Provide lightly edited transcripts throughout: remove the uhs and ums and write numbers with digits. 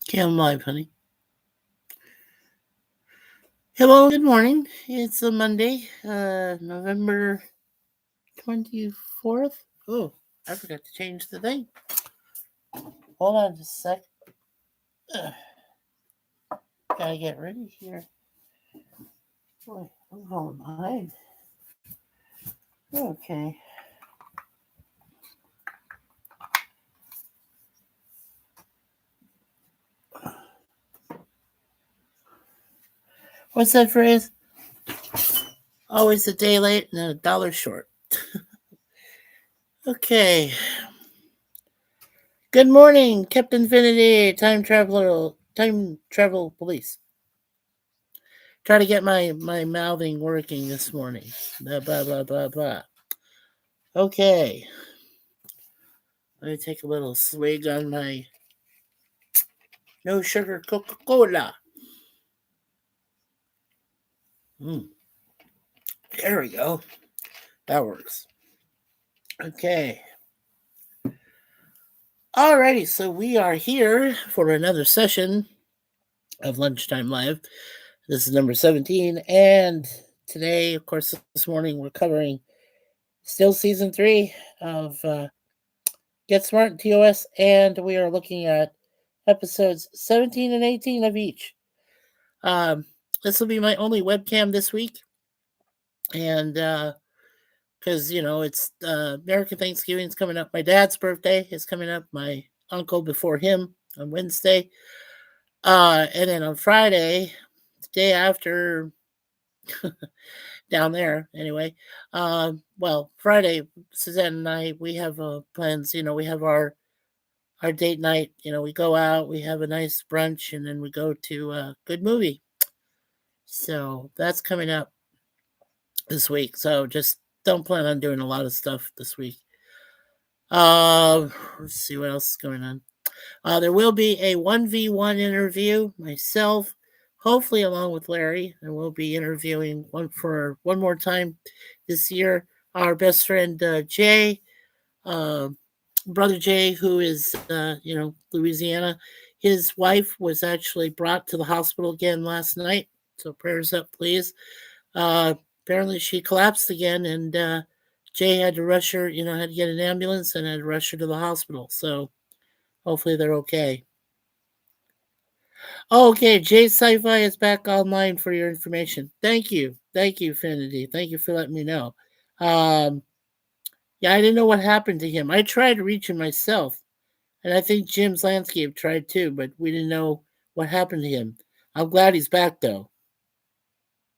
Okay, I'm live, honey. Hello, good morning. It's a Monday, November 24th. Oh, I forgot to change the thing. Hold on just a sec. Ugh, gotta get ready here. Boy, I'm falling behind. Okay. What's that phrase? Always a day late and a dollar short. Okay. Good morning, Captain Infinity, time travel police. Try to get my mouthing working this morning. Blah blah blah blah blah. Okay. Let me take a little swig on my no sugar Coca-Cola. There we go. That works. Okay. Alrighty, so we are here for another session of Lunchtime Live. This is number 17, and today, of course, this morning we're covering still season 3 of Get Smart TOS, and we are looking at episodes 17 and 18 of each. This will be my only webcam this week, and because it's American Thanksgiving is coming up. My dad's birthday is coming up. My uncle before him on Wednesday, and then on Friday, the day after, down there anyway. Well, Friday, Suzanne and I we have plans. We have our date night. We go out, we have a nice brunch, and then we go to a good movie. So that's coming up this week. So just don't plan on doing a lot of stuff this week. Let's see what else is going on. There will be a 1v1 interview, myself, hopefully along with Larry, and we'll be interviewing one more time this year. Our best friend Jay, brother Jay, who is Louisiana. His wife was actually brought to the hospital again last night, so prayers up, please. Apparently she collapsed again, and Jay had to rush her, had to get an ambulance and had to rush her to the hospital. So hopefully they're okay. Oh, okay, Jay Sci-Fi is back online for your information. Thank you, Finity. Thank you for letting me know. Yeah, I didn't know what happened to him. I tried to reach him myself, and I think Jim's Landscape tried too, but we didn't know what happened to him. I'm glad he's back though.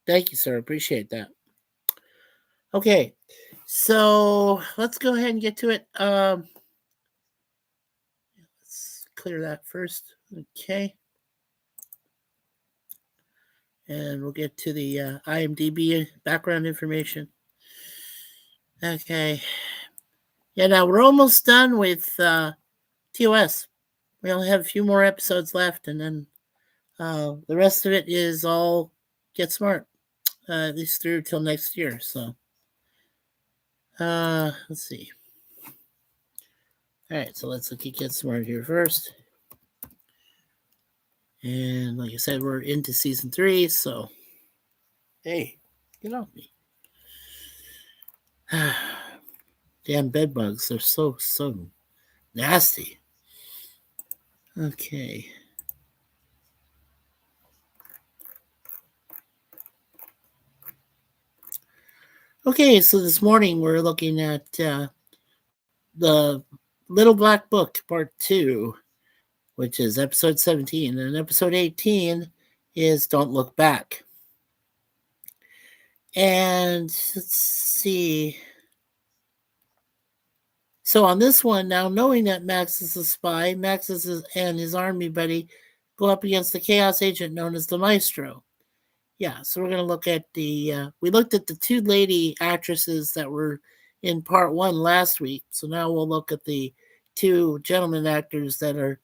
Thank you, sir. Appreciate that. Okay, so let's go ahead and get to it. Let's clear that first. Okay. And we'll get to the IMDb background information. Okay. Yeah, now we're almost done with TOS. We only have a few more episodes left, and then the rest of it is all Get Smart, at least through till next year. So, let's see. All right, so let's look at Get Smart here first. And like I said, we're into season 3, so hey, get off me. Damn bed bugs, they're so nasty. Okay. Okay, so this morning we're looking at the Little Black Book Part 2, which is episode 17, and episode 18 is Don't Look Back. And let's see. So on this one, now knowing that Max is a spy, and his army buddy go up against the chaos agent known as the Maestro. Yeah, so we're going to look at we looked at the two lady actresses that were in part 1 last week. So now we'll look at the two gentleman actors that are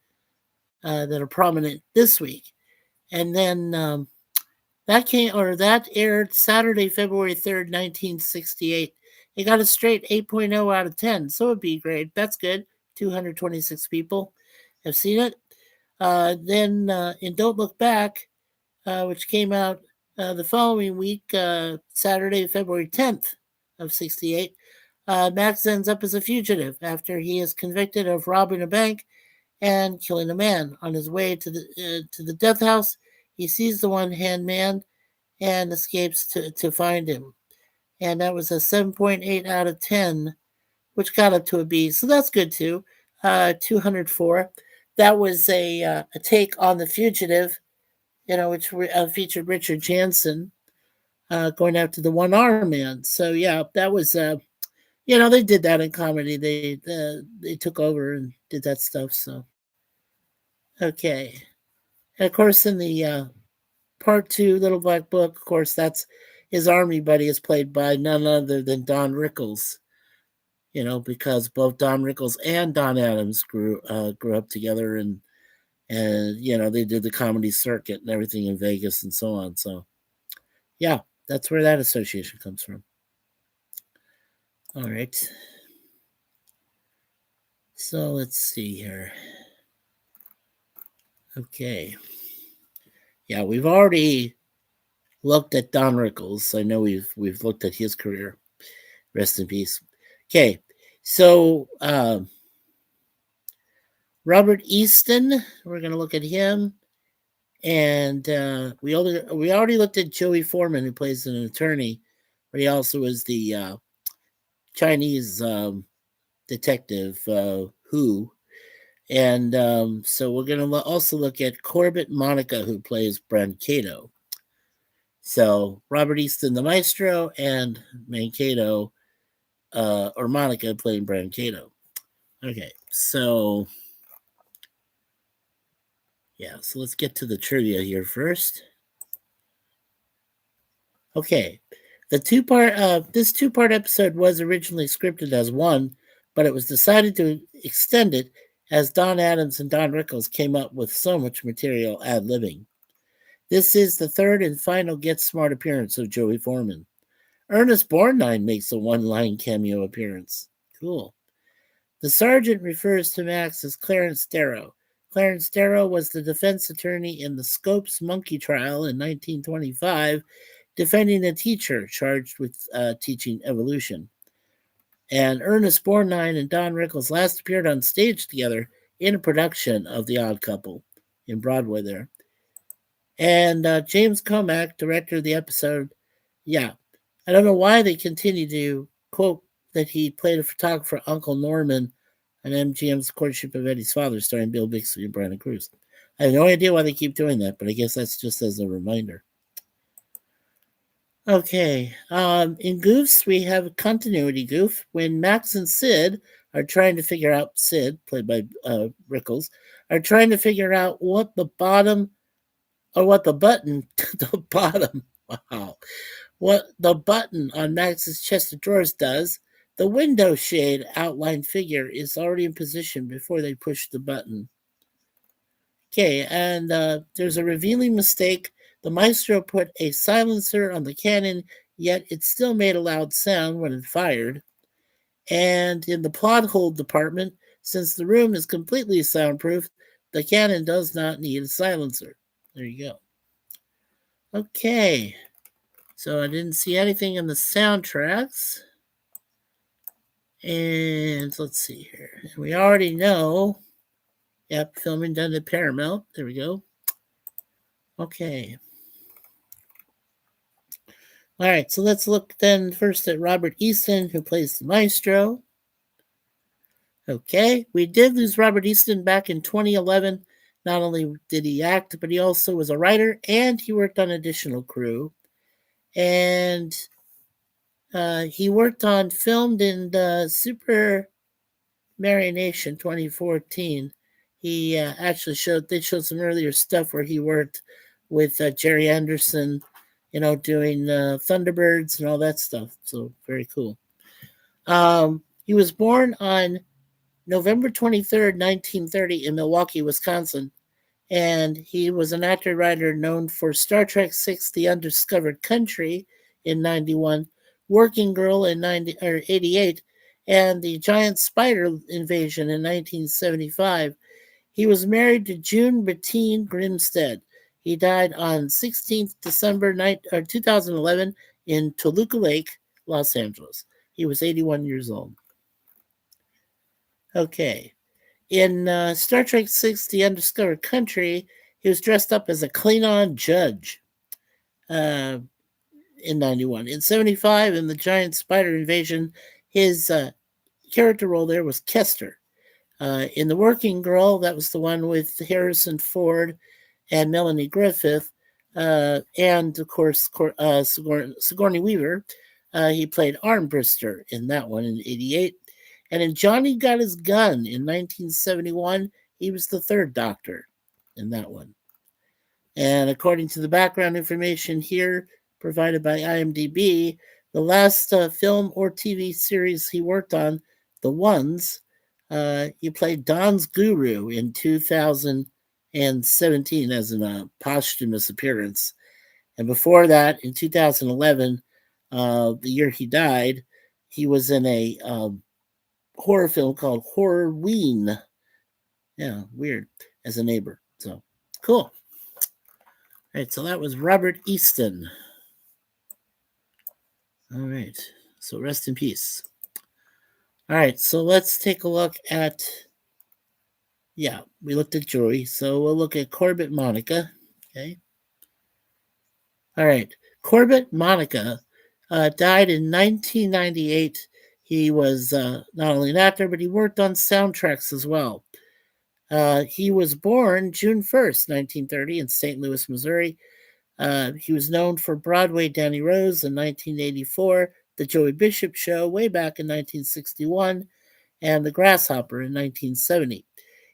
prominent this week. And then that aired Saturday, February 3rd, 1968. It got a straight 8.0 out of 10, so it'd be great. That's good. 226 people have seen it. Then in Don't Look Back, which came out the following week, Saturday, February 10th of 68, Max ends up as a fugitive after he is convicted of robbing a bank and killing a man. On his way to the death house, he sees the one-hand man and escapes to find him. And that was a 7.8 out of 10, which got up to a B. So that's good too. 204. That was a take on The Fugitive, which featured Richard Jansen going after the one-arm man. So yeah, that was they did that in comedy. They took over and did that stuff. So okay, and of course in the part 2, Little Black Book, of course that's his army buddy is played by none other than Don Rickles. Because both Don Rickles and Don Adams grew up together, and they did the comedy circuit and everything in Vegas and so on. So yeah, that's where that association comes from. All right. So let's see here. Okay. Yeah, we've already looked at Don Rickles. I know we've looked at his career. Rest in peace. Okay. So Robert Easton, we're going to look at him. And we already looked at Joey Foreman, who plays an attorney, but he also is the Chinese detective Who. And so we're going to also look at Corbett Monica, who plays Brancato. So Robert Easton, the maestro, and Mankato, or Monica, playing Brancato. Okay, so yeah, so let's get to the trivia here first. Okay, this two-part episode was originally scripted as one, but it was decided to extend it as Don Adams and Don Rickles came up with so much material ad-libbing. This is the third and final Get Smart appearance of Joey Foreman. Ernest Borgnine makes a one-line cameo appearance. Cool. The sergeant refers to Max as Clarence Darrow. Clarence Darrow was the defense attorney in the Scopes monkey trial in 1925, defending a teacher charged with teaching evolution. And Ernest Borgnine and Don Rickles last appeared on stage together in a production of The Odd Couple in Broadway there. And James Comack, director of the episode, yeah, I don't know why they continue to quote that he played a photographer, Uncle Norman, on MGM's Courtship of Eddie's Father, starring Bill Bixby and Brandon Cruz. I have no idea why they keep doing that, but I guess that's just as a reminder. Okay, in Goofs, we have a continuity goof. When Max and Sid are trying to figure out, Sid, played by Rickles, are trying to figure out what the button, the bottom, wow, what the button on Max's chest of drawers does, the window shade outline figure is already in position before they push the button. Okay, and there's a revealing mistake. The maestro put a silencer on the cannon, yet it still made a loud sound when it fired. And in the plot hole department, since the room is completely soundproof, the cannon does not need a silencer. There you go. Okay, so I didn't see anything in the soundtracks. And let's see here. We already know. Yep, filming done at Paramount. There we go. Okay. All right, so let's look then first at Robert Easton, who plays the maestro. Okay, we did lose Robert Easton back in 2011. Not only did he act, but he also was a writer, and he worked on additional crew. And he worked on, filmed in Super Marionation 2014. He actually showed some earlier stuff where he worked with Jerry Anderson, doing Thunderbirds and all that stuff. So very cool. He was born on November 23rd, 1930 in Milwaukee, Wisconsin. And he was an actor-writer known for Star Trek VI, The Undiscovered Country in 91, Working Girl in 88, and The Giant Spider Invasion in 1975. He was married to June Bettine Grimstead. He died on 16th December 2011 in Toluca Lake, Los Angeles. He was 81 years old. Okay. In Star Trek VI, The Undiscovered Country, he was dressed up as a Klingon judge in 91. In 75, in the giant spider invasion, his character role there was Kester. In The Working Girl, that was the one with Harrison Ford and Melanie Griffith, and of course Sigourney Weaver. He played Armbruster in that one in 88. And in Johnny Got His Gun in 1971, he was the third Doctor in that one. And according to the background information here provided by IMDb, the last film or TV series he worked on, The Ones, he played Don's Guru in 2017 as a posthumous appearance. And before that, in 2011, the year he died, he was in a horror film called Horrorween. Yeah, weird, as a neighbor. So, cool. All right, so that was Robert Easton. All right, so rest in peace. All right, so let's take a look at, we looked at Joey, so we'll look at Corbett Monica, okay? All right, Corbett Monica died in 1998. He was not only an actor, but he worked on soundtracks as well. He was born June 1st, 1930 in St. Louis, Missouri. He was known for Broadway Danny Rose in 1984, The Joey Bishop Show way back in 1961, and The Grasshopper in 1970.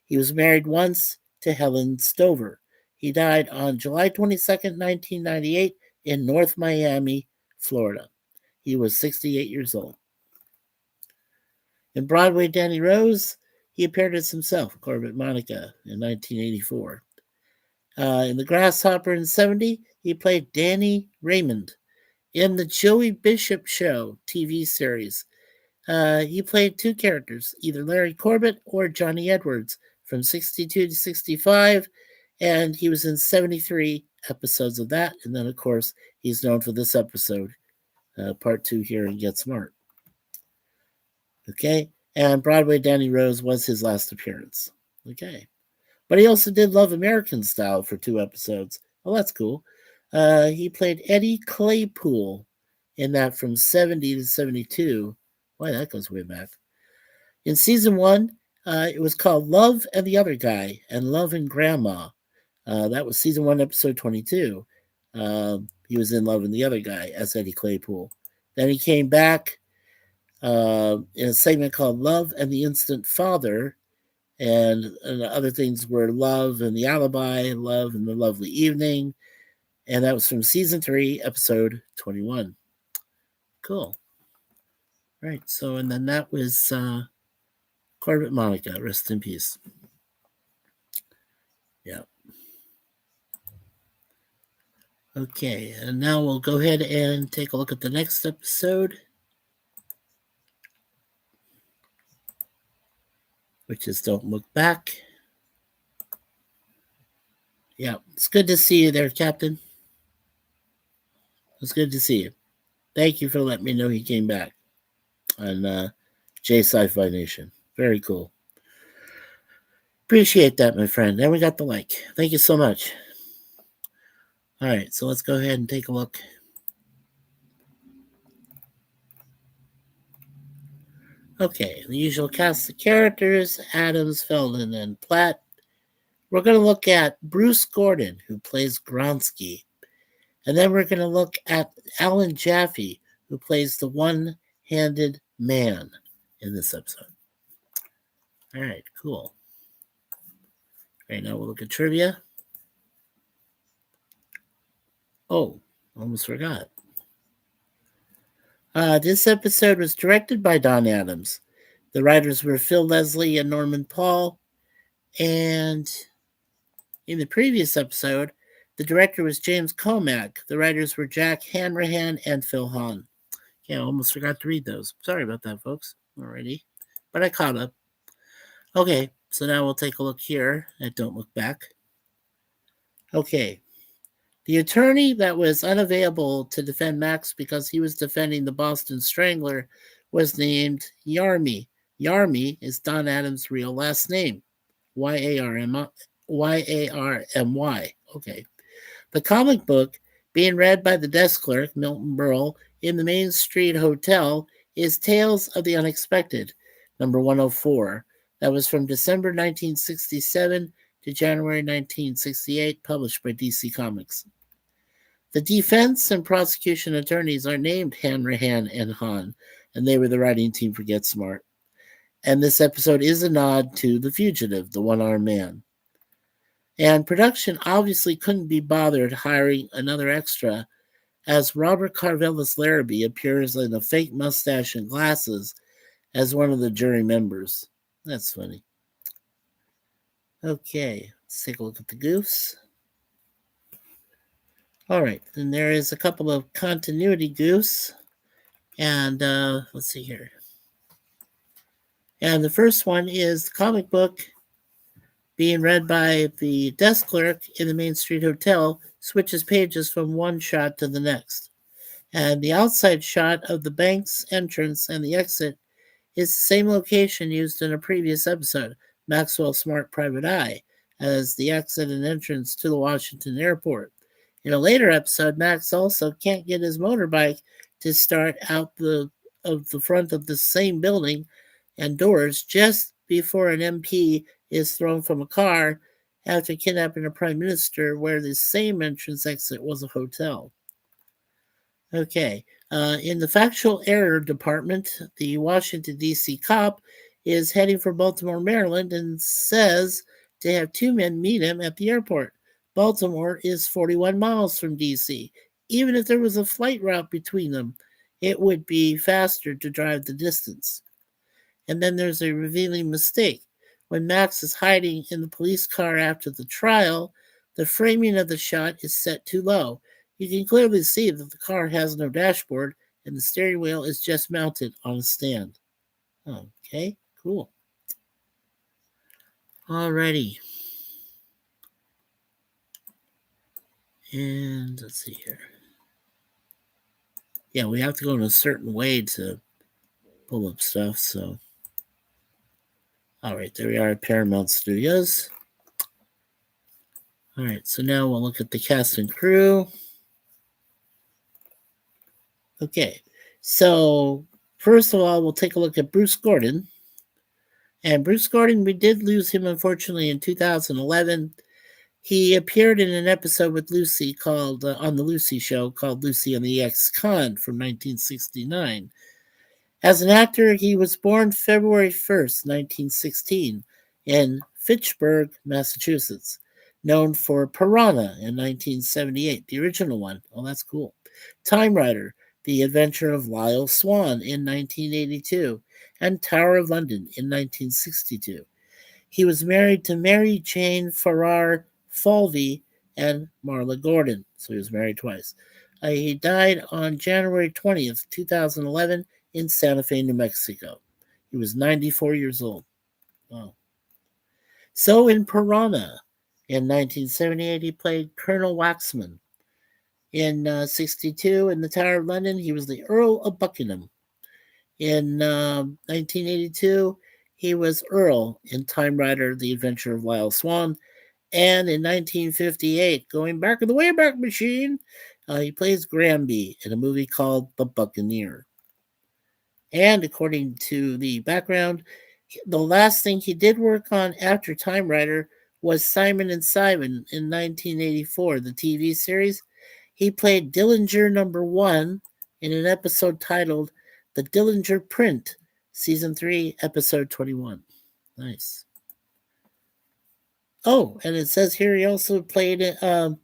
He was married once to Helen Stover. He died on July 22nd, 1998 in North Miami, Florida. He was 68 years old. In Broadway Danny Rose, he appeared as himself, Corbett Monica, in 1984. In The Grasshopper in 70, he played Danny Raymond. In the Joey Bishop Show TV series, he played two characters, either Larry Corbett or Johnny Edwards, from 62 to 65, and he was in 73 episodes of that. And then, of course, he's known for this episode, part 2 here in Get Smart. Okay, and Broadway Danny Rose was his last appearance. Okay. But he also did Love American Style for 2 episodes. Well, that's cool. He played Eddie Claypool in that from 70 to 72. Boy, that goes way back. In season 1, it was called Love and the Other Guy and Love and Grandma. That was season 1, episode 22. He was in Love and the Other Guy as Eddie Claypool. Then he came back in a segment called Love and the Instant Father. And other things were Love and the Alibi, Love and the Lovely Evening. And that was from season 3, episode 21. Cool. Right. So, and then that was Corbett Monica. Rest in peace. Yeah. Okay. And now we'll go ahead and take a look at the next episode, which is Don't Look Back. Yeah. It's good to see you there, Captain. It's good to see you. Thank you for letting me know he came back on J Sci-Fi Nation. Very cool. Appreciate that, my friend. And we got the like. Thank you so much. All right, so let's go ahead and take a look. Okay, the usual cast of characters, Adams, Feldon, and Platt. We're going to look at Bruce Gordon, who plays Gronsky. And then we're going to look at Alan Jaffe, who plays the one-handed man in this episode. All right, cool. Right now we'll look at trivia. Oh, almost forgot. This episode was directed by Don Adams. The writers were Phil Leslie and Norman Paul. And in the previous episode, the director was James Comack. The writers were Jack Hanrahan and Phil Hahn. Yeah, I almost forgot to read those. Sorry about that, folks. Alrighty. But I caught up. Okay, So now we'll take a look here at Don't Look Back. Okay. The attorney that was unavailable to defend Max because he was defending the Boston Strangler was named Yarmy. Yarmy is Don Adams' real last name. Y-A-R-M-Y. Okay. The comic book, being read by the desk clerk, Milton Berle, in the Main Street Hotel, is Tales of the Unexpected, number 104. That was from December 1967 to January 1968, published by DC Comics. The defense and prosecution attorneys are named Hanrahan and Hahn, and they were the writing team for Get Smart. And this episode is a nod to The Fugitive, the one-armed man. And production obviously couldn't be bothered hiring another extra, as Robert Carvelis Larrabee appears in a fake mustache and glasses as one of the jury members. That's funny. Okay, let's take a look at the goofs. All right, then there is a couple of continuity goofs. And let's see here. And the first one is the comic book being read by the desk clerk in the Main Street Hotel switches pages from one shot to the next. And the outside shot of the bank's entrance and the exit is the same location used in a previous episode, Maxwell Smart Private Eye, as the exit and entrance to the Washington airport. In a later episode, Max also can't get his motorbike to start out the front of the same building and doors just before an MP is thrown from a car after kidnapping a prime minister, where the same entrance exit was a hotel. Okay, in the factual error department, the Washington, D.C. cop is heading for Baltimore, Maryland, and says to have two men meet him at the airport. Baltimore is 41 miles from D.C. Even if there was a flight route between them, it would be faster to drive the distance. And then there's a revealing mistake. When Max is hiding in the police car after the trial, the framing of the shot is set too low. You can clearly see that the car has no dashboard and the steering wheel is just mounted on a stand. Okay, cool. Alrighty. And let's see here. Yeah, we have to go in a certain way to pull up stuff, so. All right, there we are at Paramount Studios. All right, so now we'll look at the cast and crew. Okay, so first of all, we'll take a look at Bruce Gordon. And Bruce Gordon, we did lose him, unfortunately, in 2011. He appeared in an episode with Lucy called, on the Lucy Show, called Lucy and the Ex-Con from 1969. As an actor, he was born February 1st, 1916, in Fitchburg, Massachusetts, known for Piranha in 1978, the original one. Oh, that's cool. Time Rider, The Adventure of Lyle Swan in 1982, and Tower of London in 1962. He was married to Mary Jane Farrar Falvey and Marla Gordon, so he was married twice. He died on January 20th, 2011, in Santa Fe, New Mexico. He was 94 years old. Wow. So in Piranha, in 1978, he played Colonel Waxman. In 62, in the Tower of London, he was the Earl of Buckingham. In 1982, he was Earl in Time Rider, The Adventure of Lyle Swan. And in 1958, going back in the Wayback Machine, he plays Granby in a movie called The Buccaneer. And according to the background, the last thing he did work on after Time Rider was Simon and Simon in 1984, the TV series. He played Dillinger number 1 in an episode titled The Dillinger Print, Season 3, Episode 21. Nice. Oh, and it says here he also played in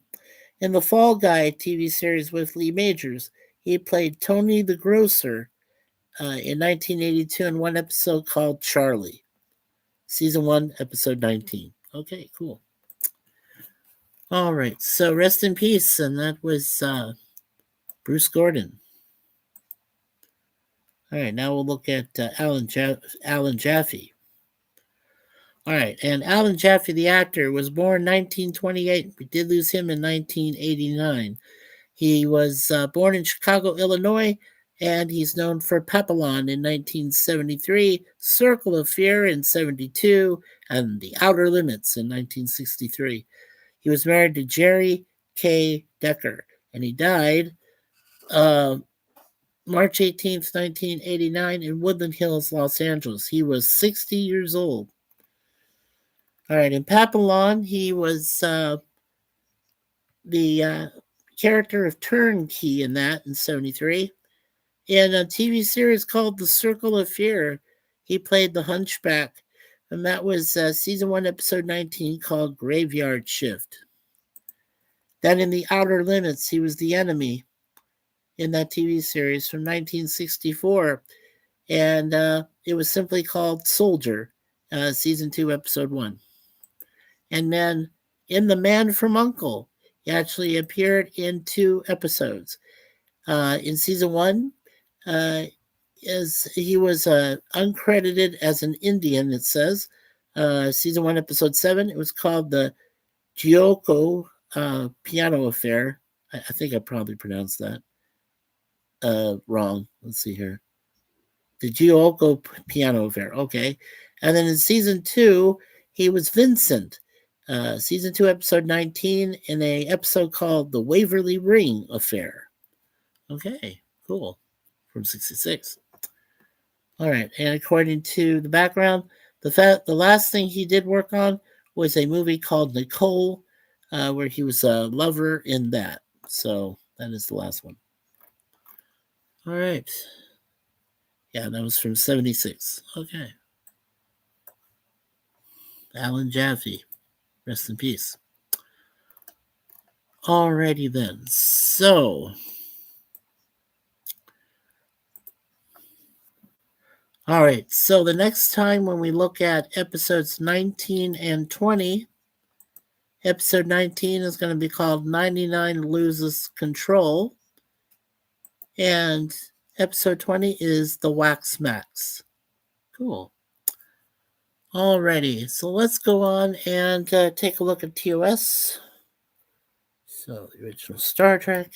the Fall Guy TV series with Lee Majors. He played Tony the Grocer in 1982 in one episode called Charlie. Season 1, Episode 19. Okay, cool. All right, so rest in peace, and that was Bruce Gordon. All right, now we'll look at Alan Jaffe. All right, and Alan Jaffe, the actor, was born 1928. We did lose him in 1989. He was born in Chicago, Illinois, and he's known for Papillon in 1973, Circle of Fear in 72, and The Outer Limits in 1963. He was married to Jerry K. Decker, and he died March 18th, 1989, in Woodland Hills, Los Angeles. He was 60 years old. All right, in Papillon, he was the character of Turnkey in that in 73. In a TV series called The Circle of Fear, he played the Hunchback, and that was season 1, episode 19, called Graveyard Shift. Then in The Outer Limits, he was the enemy in that TV series from 1964, and it was simply called Soldier, season 2, episode 1. And then in The Man from U.N.C.L.E., he actually appeared in 2 episodes. In season 1, he was uncredited as an Indian, it says. Season 1, episode 7, it was called the Gyoko Piano Affair. I think I probably pronounced that wrong. Let's see here. The Gyoko Piano Affair, okay. And then in season 2, he was Vincent. Season 2, episode 19, in a episode called The Waverly Ring Affair. Okay, cool. From 66. All right, and according to the background, the last thing he did work on was a movie called Nicole, where he was a lover in that. So that is the last one. All right. Yeah, that was from 76. Okay. Alan Jaffe. Rest in peace. Alrighty then. So, all right. So the next time when we look at episodes 19 and 20, episode 19 is going to be called 99 Loses Control. And episode 20 is The Wax Max. Cool. Alrighty. So let's go on and take a look at TOS. So the original Star Trek.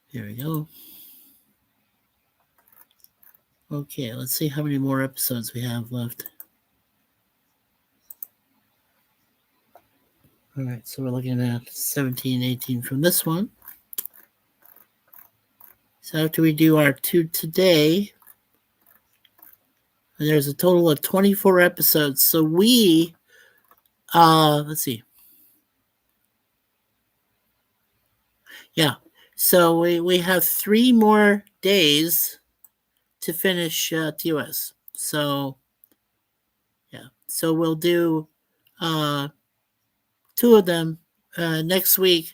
Here we go. Okay, let's see how many more episodes we have left. All right, so we're looking at 17, 18 from this one. So after we do our 2 today, there's a total of 24 episodes. So we, let's see. Yeah, so we have 3 more days to finish TOS. So, yeah, so we'll do 2 of them next week.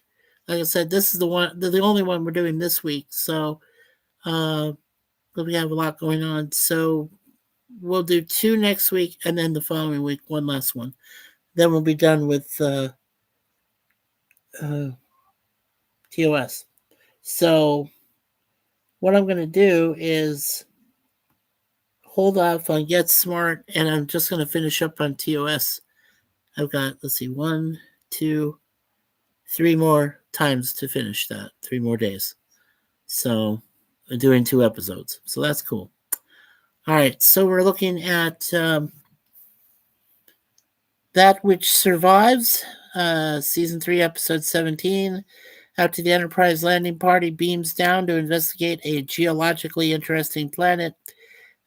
Like I said, this is the only one we're doing this week. So, we have a lot going on. So we'll do 2 next week, and then the following week, 1 last one. Then we'll be done with TOS. So what I'm going to do is hold off on Get Smart, and I'm just going to finish up on TOS. I've got, let's see, 1, 2, 3 more times to finish that, 3 more days. So I'm doing 2 episodes. So that's cool. All right, so we're looking at That Which Survives, Season 3, Episode 17. After the Enterprise landing party beams down to investigate a geologically interesting planet,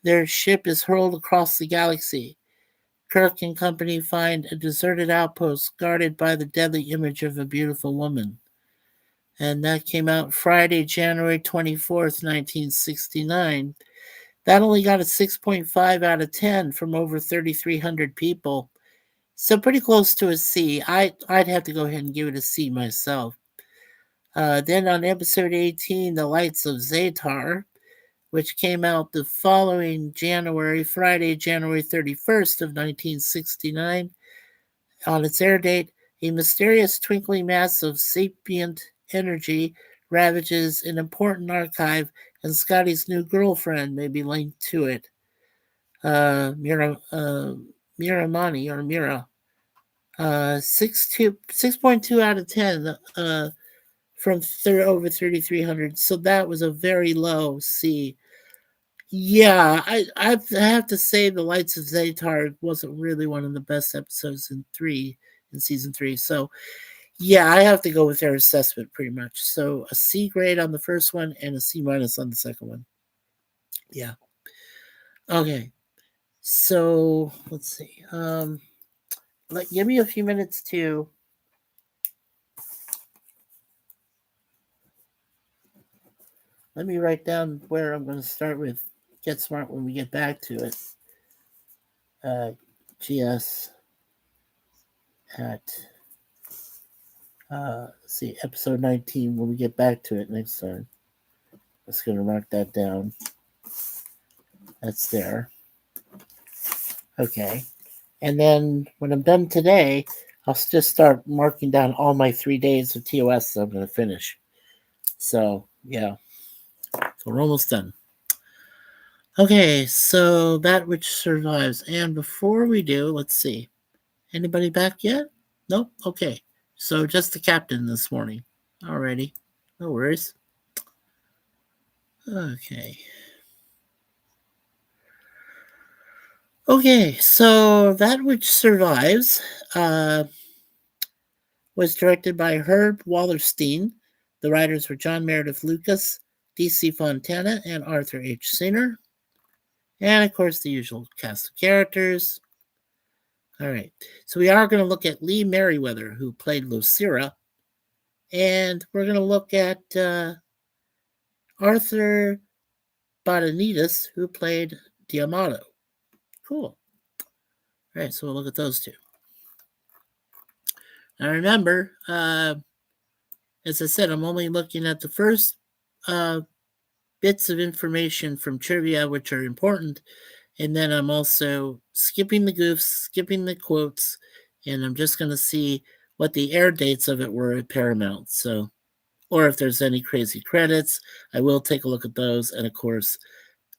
their ship is hurled across the galaxy. Kirk and company find a deserted outpost guarded by the deadly image of a beautiful woman. And that came out Friday, January 24th, 1969. That only got a 6.5 out of 10 from over 3,300 people. So pretty close to a C. I'd have to go ahead and give it a C myself. Then on episode 18, The Lights of Zatar, which came out the following Friday, January 31st of 1969. On its air date, a mysterious twinkling mass of sapient energy ravages an important archive and Scotty's new girlfriend may be linked to it. Miramani or Mira. 6.2 out of 10 from over 3,300. So that was a very low C. Yeah, I have to say the Lights of Zatar wasn't really one of the best episodes in season 3. So yeah, I have to go with their assessment pretty much. So a C grade on the first one and a C minus on the second one. Yeah. Okay. So let's see. Give me a few minutes to let me write down where I'm going to start with Get Smart when we get back to it. GS at let's see, episode 19 when we get back to it next time. Just going to mark that down. That's there. Okay. And then when I'm done today, I'll just start marking down all my 3 days of TOS that I'm going to finish. So, yeah. So we're almost done. Okay, so That Which Survives. And before we do, let's see. Anybody back yet? Nope? Okay. So just the captain this morning. Alrighty. No worries. Okay. Okay, so That Which Survives was directed by Herb Wallerstein. The writers were John Meredith Lucas, D.C. Fontana, and Arthur H. Singer. And, of course, the usual cast of characters. All right, so we are going to look at Lee Merriweather, who played Lucira. And we're going to look at Arthur Botanidis, who played Diamato. Cool. All right, so we'll look at those two. Now remember, as I said, I'm only looking at the first bits of information from trivia, which are important. And then I'm also skipping the goofs, skipping the quotes, and I'm just going to see what the air dates of it were at Paramount. So, or if there's any crazy credits, I will take a look at those. And of course,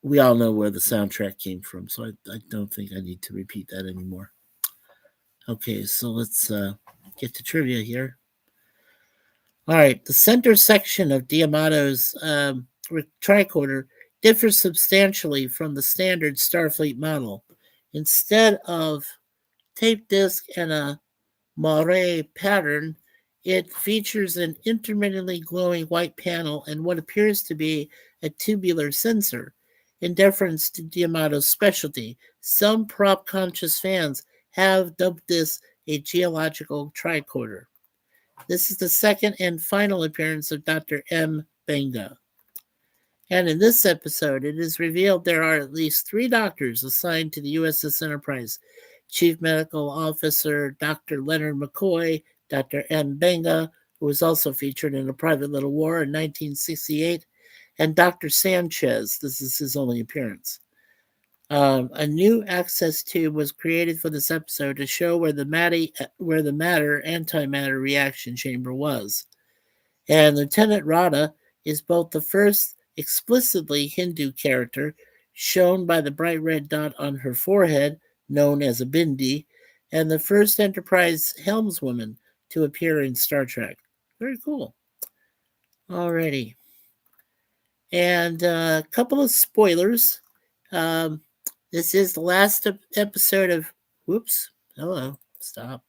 we all know where the soundtrack came from, so I don't think I need to repeat that anymore. Okay, so let's get to trivia here. All right, the center section of Diamato's tricorder differs substantially from the standard Starfleet model. Instead of tape disc and a moire pattern, it features an intermittently glowing white panel and what appears to be a tubular sensor. In deference to Diamato's specialty, some prop-conscious fans have dubbed this a geological tricorder. This is the second and final appearance of Dr. M. Benga. And in this episode, it is revealed there are at least 3 doctors assigned to the USS Enterprise. Chief Medical Officer Dr. Leonard McCoy, Dr. M. Benga, who was also featured in A Private Little War in 1968, and Dr. Sanchez. This is his only appearance. A new access tube was created for this episode to show where the matter-antimatter reaction chamber was. And Lieutenant Radha is both the first explicitly Hindu character, shown by the bright red dot on her forehead, known as a bindi, and the first Enterprise helmswoman to appear in Star Trek. Very cool. Alrighty. And a couple of spoilers. This is the last episode of... Whoops. Hello. Stop.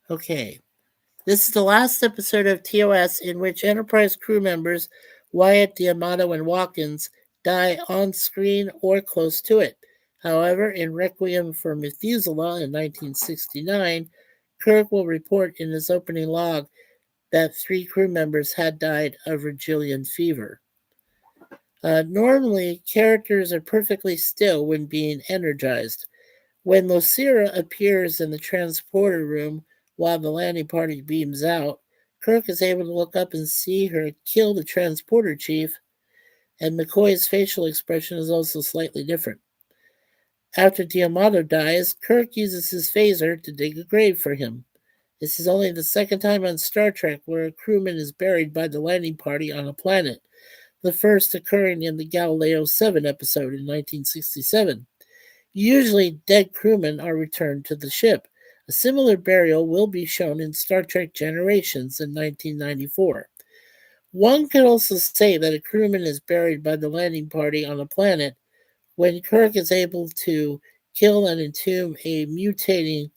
Okay. This is the last episode of TOS in which Enterprise crew members Wyatt, Diamato, and Watkins die on screen or close to it. However, in Requiem for Methuselah in 1969, Kirk will report in his opening log that 3 crew members had died of Virgilian fever. Normally, characters are perfectly still when being energized. When Lucira appears in the transporter room while the landing party beams out, Kirk is able to look up and see her kill the transporter chief, and McCoy's facial expression is also slightly different. After Diamato dies, Kirk uses his phaser to dig a grave for him. This is only the second time on Star Trek where a crewman is buried by the landing party on a planet. the first occurring in the Galileo 7 episode in 1967. Usually, dead crewmen are returned to the ship. A similar burial will be shown in Star Trek Generations in 1994. One could also say that a crewman is buried by the landing party on a planet when Kirk is able to kill and entomb a mutating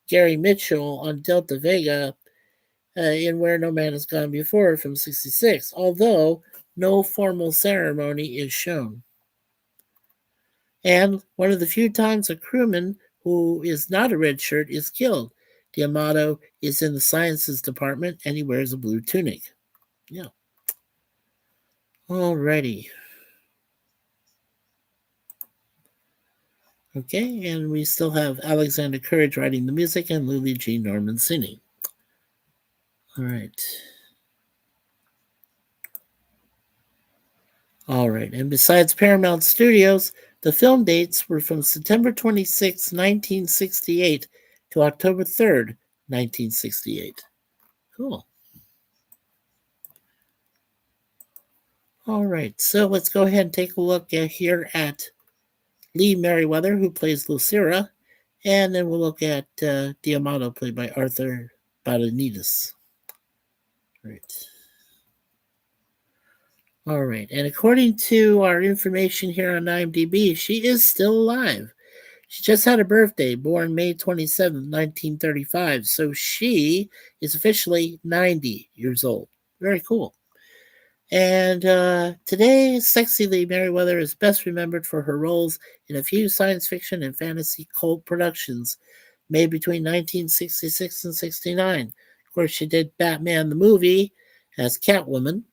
Gary Mitchell on Delta Vega in Where No Man Has Gone Before from 66, although no formal ceremony is shown. And one of the few times a crewman who is not a red shirt is killed. D'Amato is in the sciences department and he wears a blue tunic. Yeah. Alrighty. Okay, and we still have Alexander Courage writing the music and Lily G. Norman singing. All right. All right, and besides Paramount Studios, the film dates were from September 26, 1968 to October 3rd, 1968. Cool. All right, so let's go ahead and take a look here at Lee Merriweather, who plays Lucira, and then we'll look at D'Amato, played by Arthur Badanides. Right. All right, and according to our information here on IMDb, she is still alive. She just had a birthday, born May 27th, 1935, so she is officially 90 years old. Very cool. And today, Sexy Lee Merriweather is best remembered for her roles in a few science fiction and fantasy cult productions made between 1966 and 69. Of course, she did Batman the movie as Catwoman.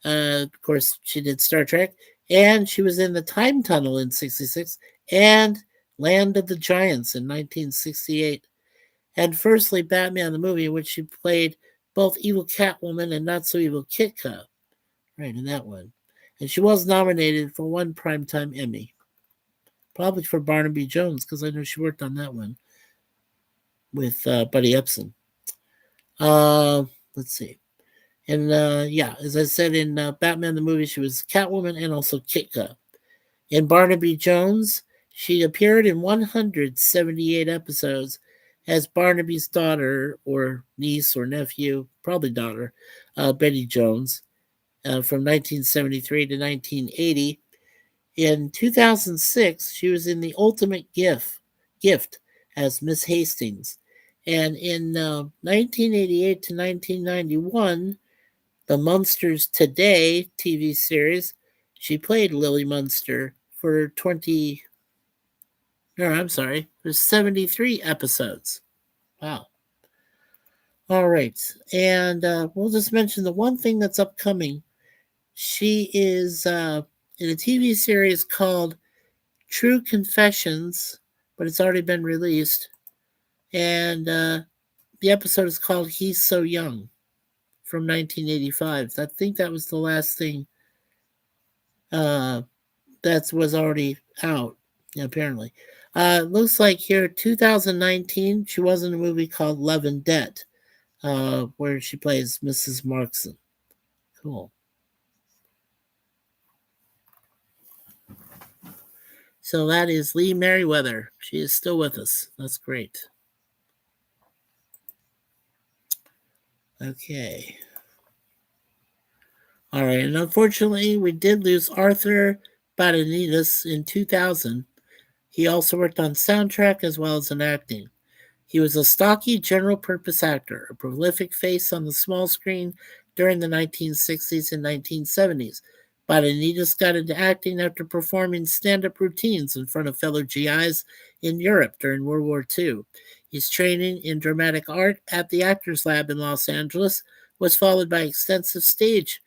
Of course, she did Star Trek, and she was in The Time Tunnel in 66 and Land of the Giants in 1968. And firstly, Batman the movie, in which she played both evil Catwoman and not so evil Kitka. Right, in that one. And she was nominated for one Primetime Emmy. Probably for Barnaby Jones, because I know she worked on that one with Buddy Epson. Let's see. And yeah, as I said, in Batman the movie, she was Catwoman and also Kitka. In Barnaby Jones, she appeared in 178 episodes as Barnaby's daughter or niece or nephew, probably daughter, Betty Jones. From 1973 to 1980. In 2006, she was in The Ultimate Gift as Miss Hastings. And in 1988 to 1991, the Munsters Today TV series, she played Lily Munster for 73 episodes. Wow. All right. And we'll just mention the one thing that's upcoming. She is in a TV series called True Confessions, but it's already been released. And the episode is called He's So Young from 1985. I think that was the last thing that was already out, apparently. Looks like here, 2019, she was in a movie called Love and Debt, where she plays Mrs. Markson. Cool. So that is Lee Merriweather. She is still with us. That's great. Okay. All right. And unfortunately, we did lose Arthur Badanides in 2000. He also worked on soundtrack as well as in acting. He was a stocky general purpose actor, a prolific face on the small screen during the 1960s and 1970s. Badanides got into acting after performing stand up routines in front of fellow GIs in Europe during World War II. His training in dramatic art at the Actors Lab in Los Angeles was followed by extensive stage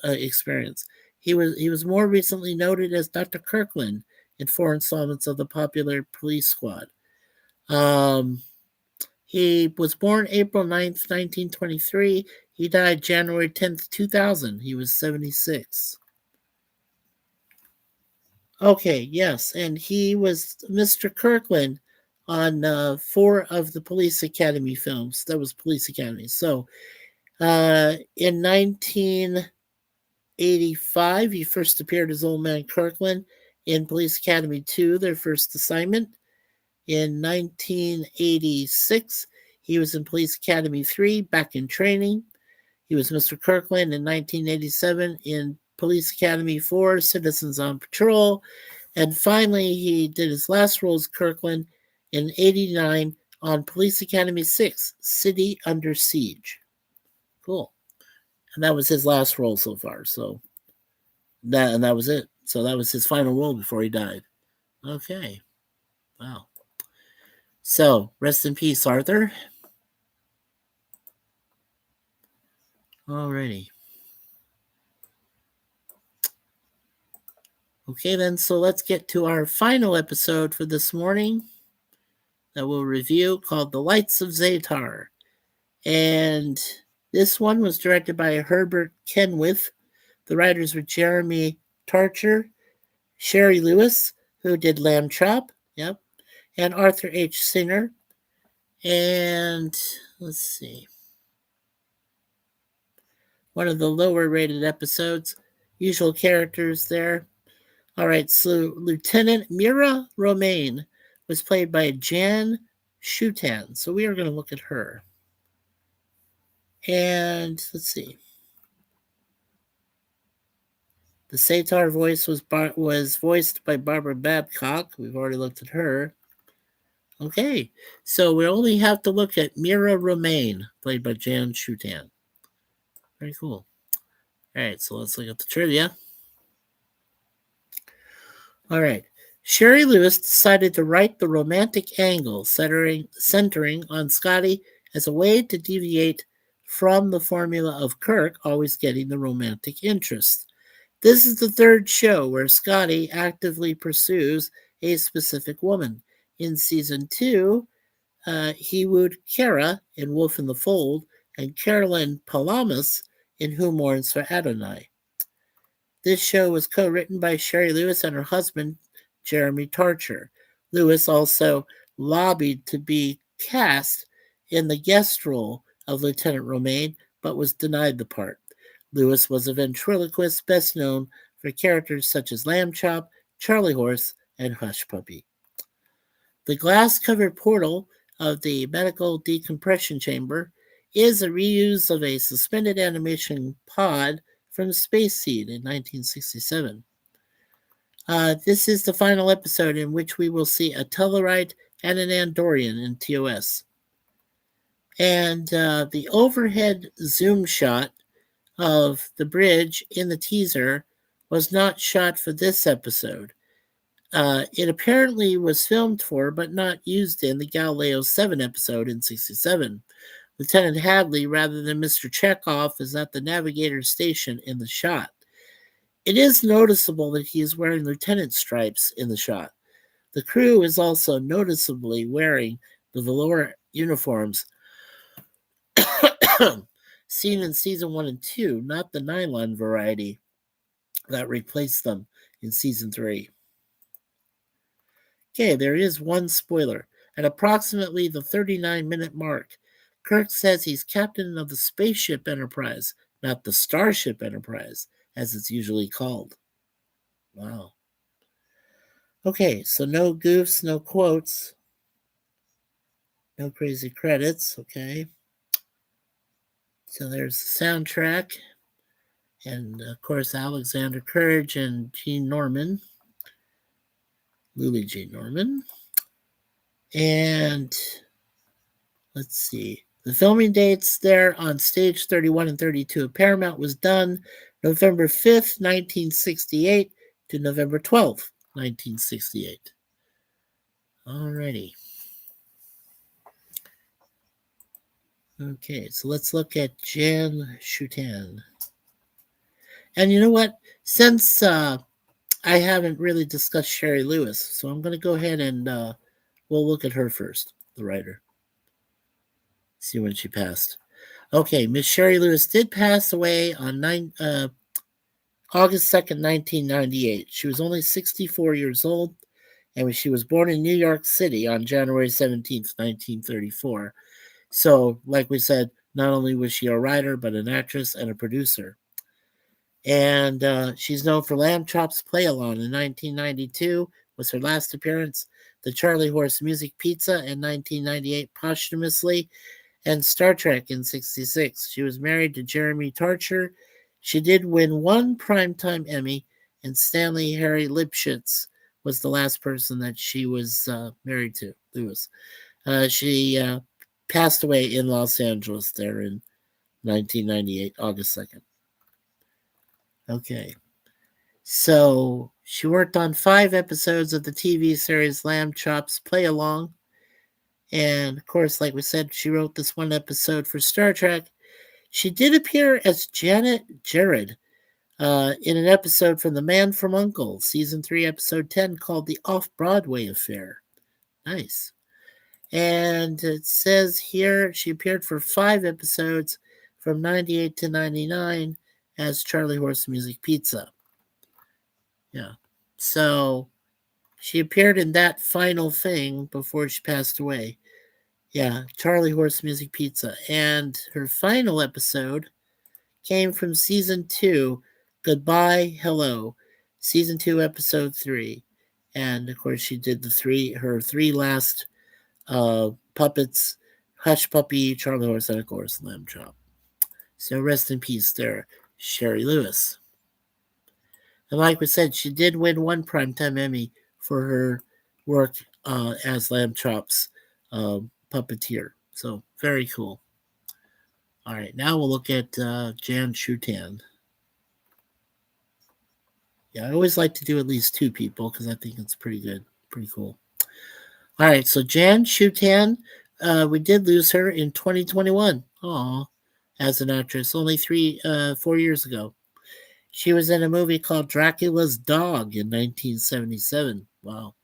experience. He was more recently noted as Dr. Kirkland in 4 installments of the popular Police Squad. He was born April 9th, 1923. He died January 10th, 2000. He was 76. Okay, yes, and he was Mr. Kirkland on 4 of the Police Academy films. That was Police Academy. So in 19 1985, he first appeared as Old Man Kirkland in Police Academy 2, their first assignment. In 1986, he was in Police Academy 3, Back in Training. He was Mr. Kirkland in 1987 in Police Academy 4, Citizens on Patrol. And finally, he did his last role as Kirkland in 89 on Police Academy 6, City Under Siege. Cool. And that was his last role so far. So that was it. So that was his final role before he died. Okay. Wow. So rest in peace, Arthur. Alrighty. Okay, then, so let's get to our final episode for this morning that we'll review, called The Lights of Zatar. And this one was directed by Herbert Kenwith. The writers were Jeremy Tarcher, Sherry Lewis, who did Lamb Chop, yep, and Arthur H. Singer. And let's see. One of the lower rated episodes. Usual characters there. All right, so Lieutenant Mira Romaine was played by Jan Shutan. So we are going to look at her. And let's see. The Satar voice was voiced by Barbara Babcock. We've already looked at her. Okay, so we only have to look at Mira Romaine, played by Jan Shutan. Very cool. All right, so let's look at the trivia. All right. Sherry Lewis decided to write the romantic angle centering on Scotty as a way to deviate from the formula of Kirk always getting the romantic interest. This is the third show where Scotty actively pursues a specific woman. In season 2, he wooed Kara in Wolf in the Fold and Carolyn Palamas in Who Mourns for Adonai. This show was co-written by Sherry Lewis and her husband, Jeremy Tarcher. Lewis also lobbied to be cast in the guest role of Lieutenant Romaine, but was denied the part. Lewis was a ventriloquist best known for characters such as Lamb Chop, Charlie Horse, and Hush Puppy. The glass-covered portal of the medical decompression chamber is a reuse of a suspended animation pod from Space Seed in 1967. This is the final episode in which we will see a Tellarite and an Andorian in TOS. And the overhead zoom shot of the bridge in the teaser was not shot for this episode. It apparently was filmed for, but not used in, the Galileo 7 episode in 67. Lieutenant Hadley, rather than Mr. Chekhov, is at the navigator's station in the shot. It is noticeable that he is wearing lieutenant stripes in the shot. The crew is also noticeably wearing the velour uniforms seen in season 1 and 2, not the nylon variety that replaced them in season 3. Okay, there is one spoiler. At approximately the 39-minute mark, Kirk says he's captain of the Spaceship Enterprise, not the Starship Enterprise, as it's usually called. Wow. Okay, so no goofs, no quotes, no crazy credits, okay. So there's the soundtrack, and of course Alexander Courage and Gene Norman, Lily Gene Norman. And let's see. The filming dates there on stage 31 and 32 of Paramount was done November 5th, 1968 to November 12th, 1968. Alrighty. Okay, so let's look at Jan Shutan. And you know what? Since I haven't really discussed Sherry Lewis, so I'm going to go ahead and we'll look at her first, the writer. See when she passed. Okay, Miss Sherry Lewis did pass away on August 2nd, 1998. She was only 64 years old, and she was born in New York City on January 17th, 1934. So, like we said, not only was she a writer, but an actress and a producer. And she's known for Lamb Chop's Play Along in 1992 was her last appearance, The Charlie Horse Music Pizza in 1998 posthumously, and Star Trek in 66. She was married to Jeremy Torcher. She did win one Primetime Emmy, and Stanley Harry Lipschitz was the last person that she was married to, Lewis. She passed away in Los Angeles there in 1998, August 2nd. Okay. So she worked on 5 episodes of the TV series Lamb Chops Play Along. And of course, like we said, she wrote this one episode for Star Trek. She did appear as Janet Jared in an episode from The Man from U.N.C.L.E., Season 3, Episode 10, called The Off-Broadway Affair. Nice. And it says here she appeared for 5 episodes from 98 to 99 as Charlie Horse Music Pizza. Yeah. So she appeared in that final thing before she passed away. Yeah, Charlie Horse Music Pizza. And her final episode came from Season 2, Goodbye, Hello, Season 2, Episode 3. And, of course, she did her three last puppets, Hush Puppy, Charlie Horse, and, of course, Lamb Chop. So rest in peace there, Sherry Lewis. And like we said, she did win one Primetime Emmy for her work as Lamb Chop's puppeteer. So very cool. All right, now we'll look at Jan Shutan. Yeah, I always like to do at least 2 people because I think it's pretty good, pretty cool. All right, so Jan Shutan, we did lose her in 2021. Aw, as an actress, only 4 years ago. She was in a movie called Dracula's Dog in 1977. Wow.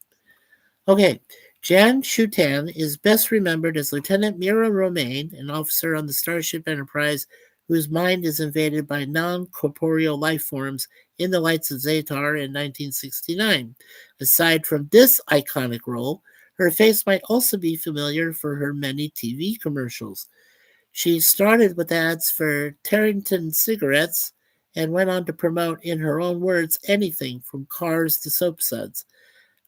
Okay, Jan Shutan is best remembered as Lieutenant Mira Romaine, an officer on the Starship Enterprise whose mind is invaded by non-corporeal life forms in The Lights of Zatar in 1969. Aside from this iconic role, her face might also be familiar for her many TV commercials. She started with ads for Tarrington cigarettes and went on to promote, in her own words, anything from cars to soap suds,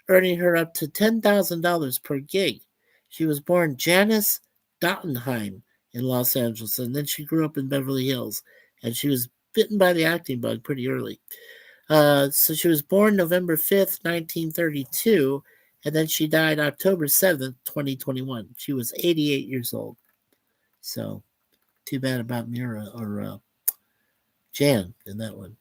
earning her up to $10,000 per gig. She was born Janice Dottenheim in Los Angeles, and then she grew up in Beverly Hills, and she was bitten by the acting bug pretty early. So she was born November 5th, 1932, and then she died October 7th, 2021. She was 88 years old. So too bad about Mira or Jan in that one.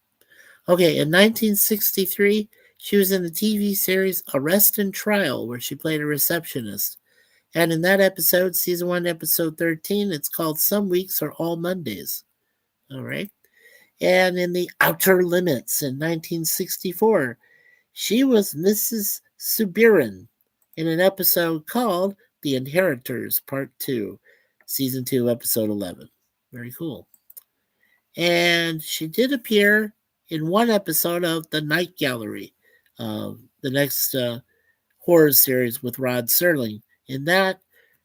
Okay, in 1963, she was in the TV series Arrest and Trial, where she played a receptionist. And in that episode, season 1, episode 13, it's called Some Weeks Are All Mondays. All right. And in the Outer Limits in 1964, she was Mrs. Subiran in an episode called The Inheritors Part 2, season 2, episode 11. Very cool. And she did appear in one episode of The Night Gallery, the next horror series with Rod Serling. In that,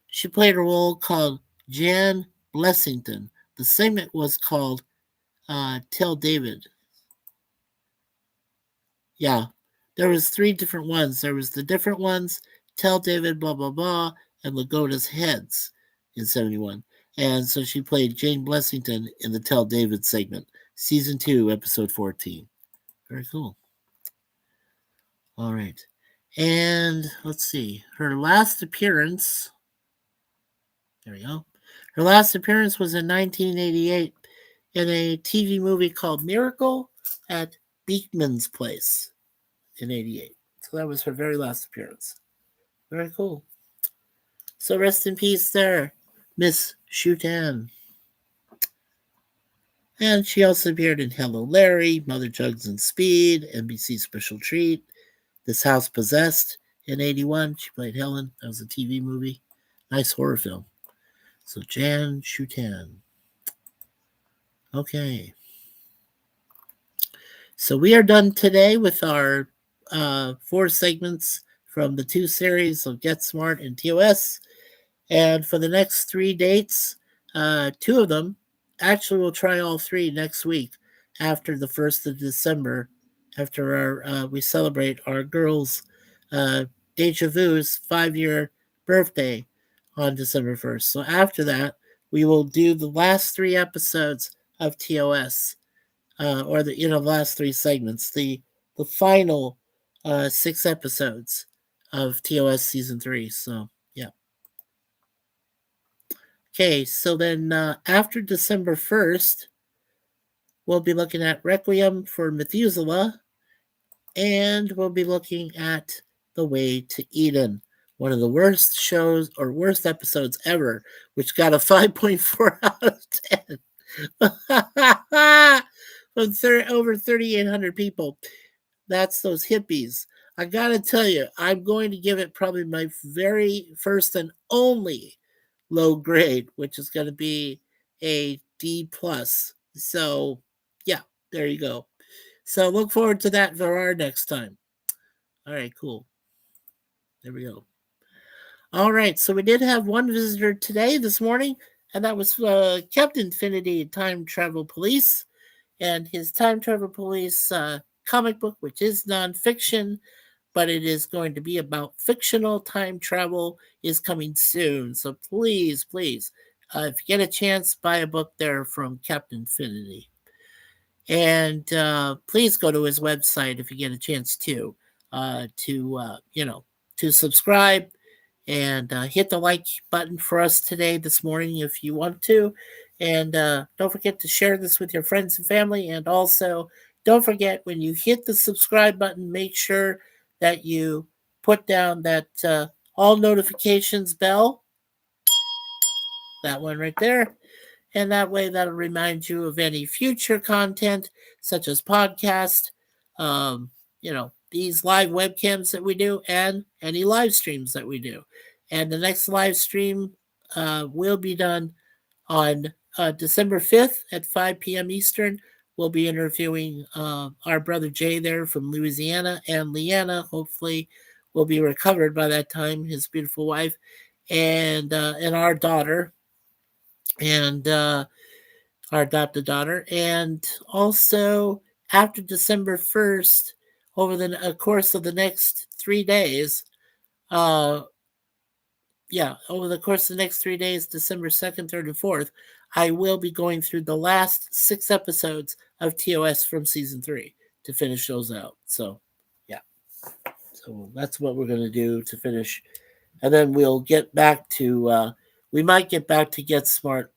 she played a role called Jan Blessington. The segment was called Tell David. Yeah, there was 3 different ones. There was the different ones, Tell David, blah, blah, blah, and Lagoda's Heads in 71. And so she played Jane Blessington in the Tell David segment, season 2, episode 14. Very cool. All right. And let's see. Her last appearance. There we go. Her last appearance was in 1988 in a TV movie called Miracle at Beekman's Place in 88. So that was her very last appearance. Very cool. So rest in peace there, Miss Shutan. And she also appeared in Hello Larry, Mother Jugs and Speed, NBC Special Treat, This House Possessed in 81. She played Helen. That was a TV movie. Nice horror film. So Jan Shutan. Okay. So we are done today with our 4 segments from the 2 series of Get Smart and TOS. And for the next 3 dates, 2 of them, actually we'll try all 3 next week. after the 1st of December, after we celebrate our girls' Deja Vu's 5-year birthday on December 1st. So after that, we will do the last 3 episodes of TOS, or the last 3 segments, the final 6 episodes of TOS season 3. So yeah. Okay, so then after December 1st, we'll be looking at Requiem for Methuselah, and we'll be looking at The Way to Eden, one of the worst shows or worst episodes ever, which got a 5.4 out of 10 from over 3,800 people. That's those hippies. I gotta tell you, I'm going to give it probably my very first and only low grade, which is going to be a D plus. So, yeah, there you go. So look forward to that for our next time. All right, cool. There we go. All right, so we did have one visitor today, this morning, and that was Captain Infinity Time Travel Police, and his Time Travel Police comic book, which is nonfiction, but it is going to be about fictional time travel, is coming soon. So please, please, if you get a chance, buy a book there from Captain Infinity. And please go to his website if you get a chance to subscribe, and hit the like button for us today, this morning, if you want to. And don't forget to share this with your friends and family. And also, don't forget, when you hit the subscribe button, make sure that you put down that all notifications bell, that one right there. And that way, that'll remind you of any future content, such as podcast, these live webcams that we do, and any live streams that we do. And the next live stream will be done on December 5th at 5 p.m. Eastern. We'll be interviewing our brother Jay there from Louisiana, and Leanna, hopefully, will be recovered by that time, his beautiful wife, and our daughter, and our adopted daughter. And also, after December 1st, over the course of the next 3 days, over the course of the next 3 days, December 2nd, 3rd, and 4th, I will be going through the last 6 episodes of TOS from season 3 to finish those out. So, yeah. So that's what we're going to do to finish. And then we'll get back to, we might get back to Get Smart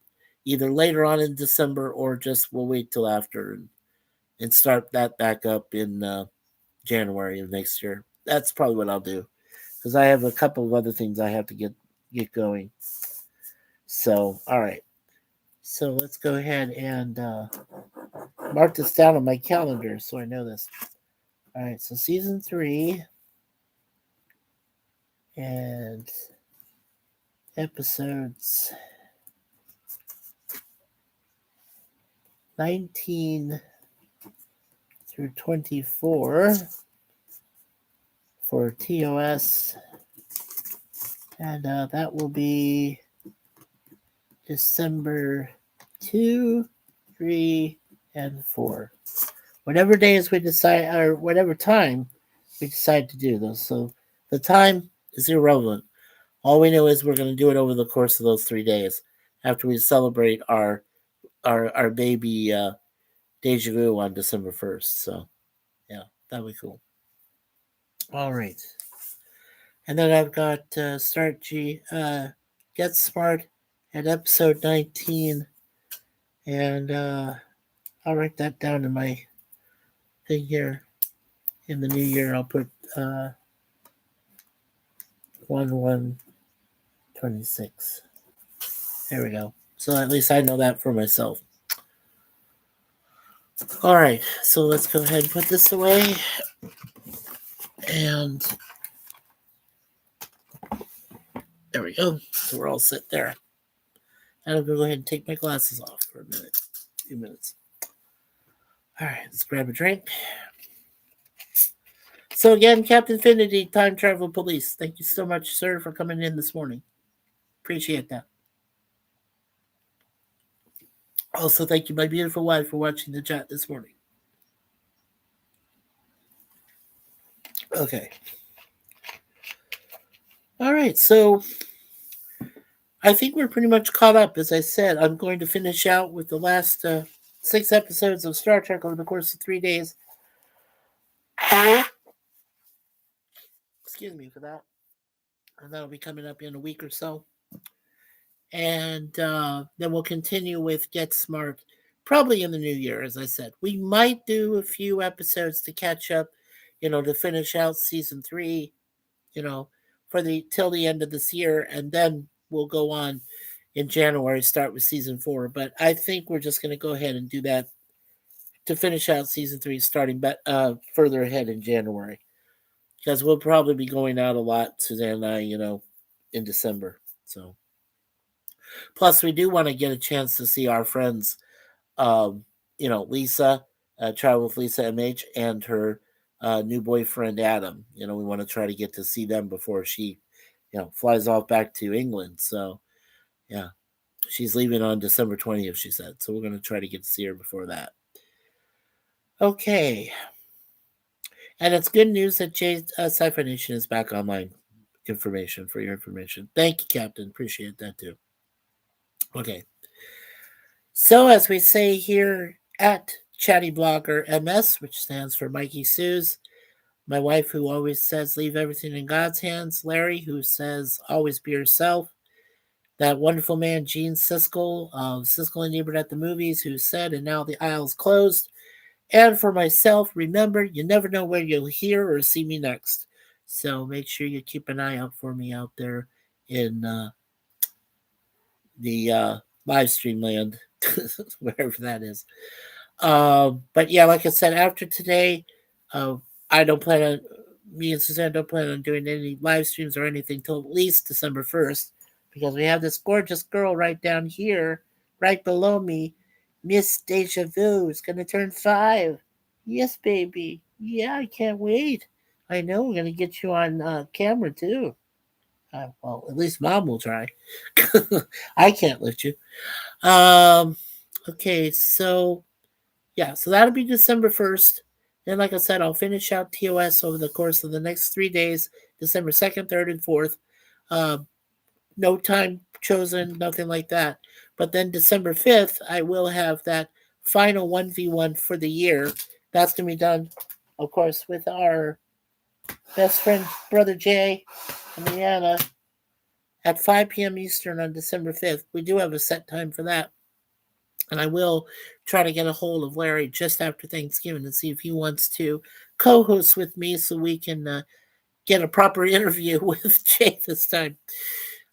either later on in December, or just we'll wait till after and start that back up in January of next year. That's probably what I'll do, because I have a couple of other things I have to get going. So, all right. So let's go ahead and mark this down on my calendar so I know this. All right. So season 3 and episodes 19 through 24 for TOS, and that will be December 2, 3, and 4. Whatever days we decide, or whatever time we decide to do those. So the time is irrelevant. All we know is we're going to do it over the course of those 3 days after we celebrate our baby Deja Vu on December 1st. So, yeah, that'll be cool. All right. And then I've got Get Smart at episode 19. And I'll write that down in my thing here. In the new year, I'll put 1/1/26. There we go. So at least I know that for myself. All right, so let's go ahead and put this away. And there we go. So we're all set there. And I'm going to go ahead and take my glasses off for a few minutes. All right, let's grab a drink. So again, Captain Infinity, Time Travel Police, thank you so much, sir, for coming in this morning. Appreciate that. Also, thank you, my beautiful wife, for watching the chat this morning. Okay. All right. So I think we're pretty much caught up. As I said, I'm going to finish out with the last 6 episodes of Star Trek over the course of 3 days. Excuse me for that. And that'll be coming up in a week or so. And then we'll continue with Get Smart probably in the new year, as I said. We might do a few episodes to catch up, to finish out season 3, for the till the end of this year, and then we'll go on in January, start with season 4. But I think we're just going to go ahead and do that to finish out season 3, starting further ahead in January, because we'll probably be going out a lot, Suzanne and I, in December. So, plus we do want to get a chance to see our friends, Lisa, Travel with Lisa MH, and her new boyfriend Adam. We want to try to get to see them before she, flies off back to England. So, yeah, she's leaving on December 20th, she said. So we're going to try to get to see her before that. Okay. And it's good news that Sci-Fi Nation is back online. Information for your information. Thank you, Captain. Appreciate that too. Okay. So as we say here at ChattyBloggerMS, which stands for Mikey Sue's, my wife who always says leave everything in God's hands, Larry who says always be yourself, that wonderful man Gene Siskel of Siskel and Ebert at the Movies who said, and now the aisle's closed. And for myself, remember, you never know where you'll hear or see me next. So make sure you keep an eye out for me out there in the live stream land, wherever that is. But yeah, like I said, after today, I don't plan on, me and Suzanne don't plan on doing any live streams or anything till at least December 1st, because we have this gorgeous girl right down here, right below me, Miss Deja Vu, is going to turn 5. Yes, baby. Yeah, I can't wait. I know we're going to get you on camera too. Well, at least mom will try. I can't lift you. Um, okay, so yeah, so that'll be December 1st. Then, like I said, I'll finish out TOS over the course of the next 3 days, December 2nd, 3rd, and 4th. No time chosen, nothing like that. But then December 5th, I will have that final 1v1 for the year. That's going to be done, of course, with our best friend, Brother Jay and Leanna at 5 p.m. Eastern on December 5th. We do have a set time for that. And I will try to get a hold of Larry just after Thanksgiving and see if he wants to co-host with me so we can get a proper interview with Jay this time.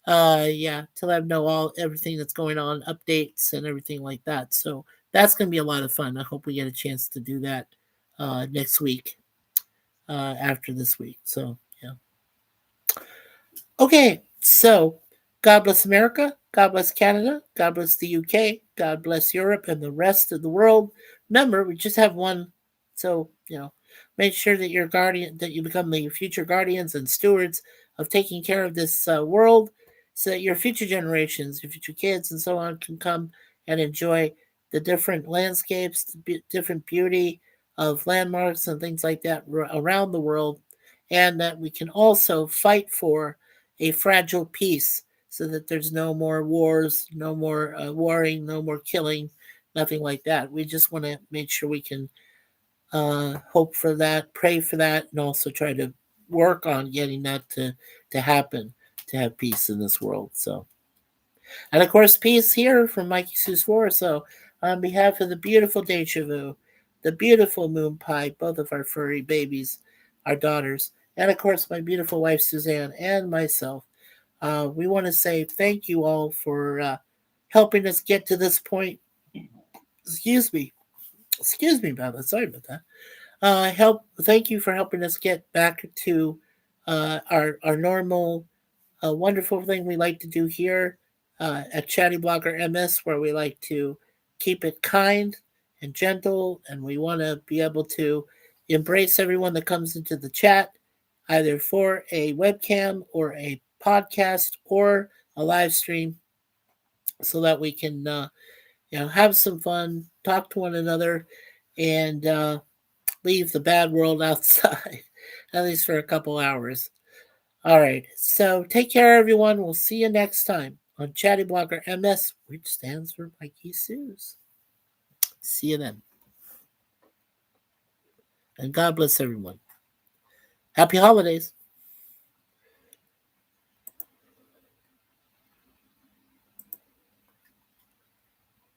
Yeah, to let him know everything that's going on, updates and everything like that. So that's going to be a lot of fun. I hope we get a chance to do that next week, after this week. So yeah. Okay, so God bless America, God bless Canada, God bless the UK, God bless Europe and the rest of the world. Remember, we just have one, so make sure that that you become the future guardians and stewards of taking care of this world, so that your future generations, your future kids, and so on can come and enjoy the different landscapes, the different beauty of landmarks and things like that around the world, and that we can also fight for a fragile peace so that there's no more wars, no more warring, no more killing, nothing like that. We just want to make sure we can hope for that, pray for that, and also try to work on getting that to happen, to have peace in this world. So, and of course, peace here from Mikey Seuss 4. So, on behalf of the beautiful Deja Vu, the beautiful Moon Pie, both of our furry babies, our daughters, and of course, my beautiful wife Suzanne and myself, we want to say thank you all for helping us get to this point. Excuse me. Excuse me about that. Sorry about that. Thank you for helping us get back to our normal wonderful thing we like to do here at ChattyBloggerMS, where we like to keep it kind and gentle, and we want to be able to embrace everyone that comes into the chat, either for a webcam or a podcast or a live stream, so that we can have some fun, talk to one another, and leave the bad world outside, at least for a couple hours. All right, so take care, everyone. We'll see you next time on ChattyBloggerMS, which stands for Mikey Sue's. See you then. And God bless everyone. Happy holidays.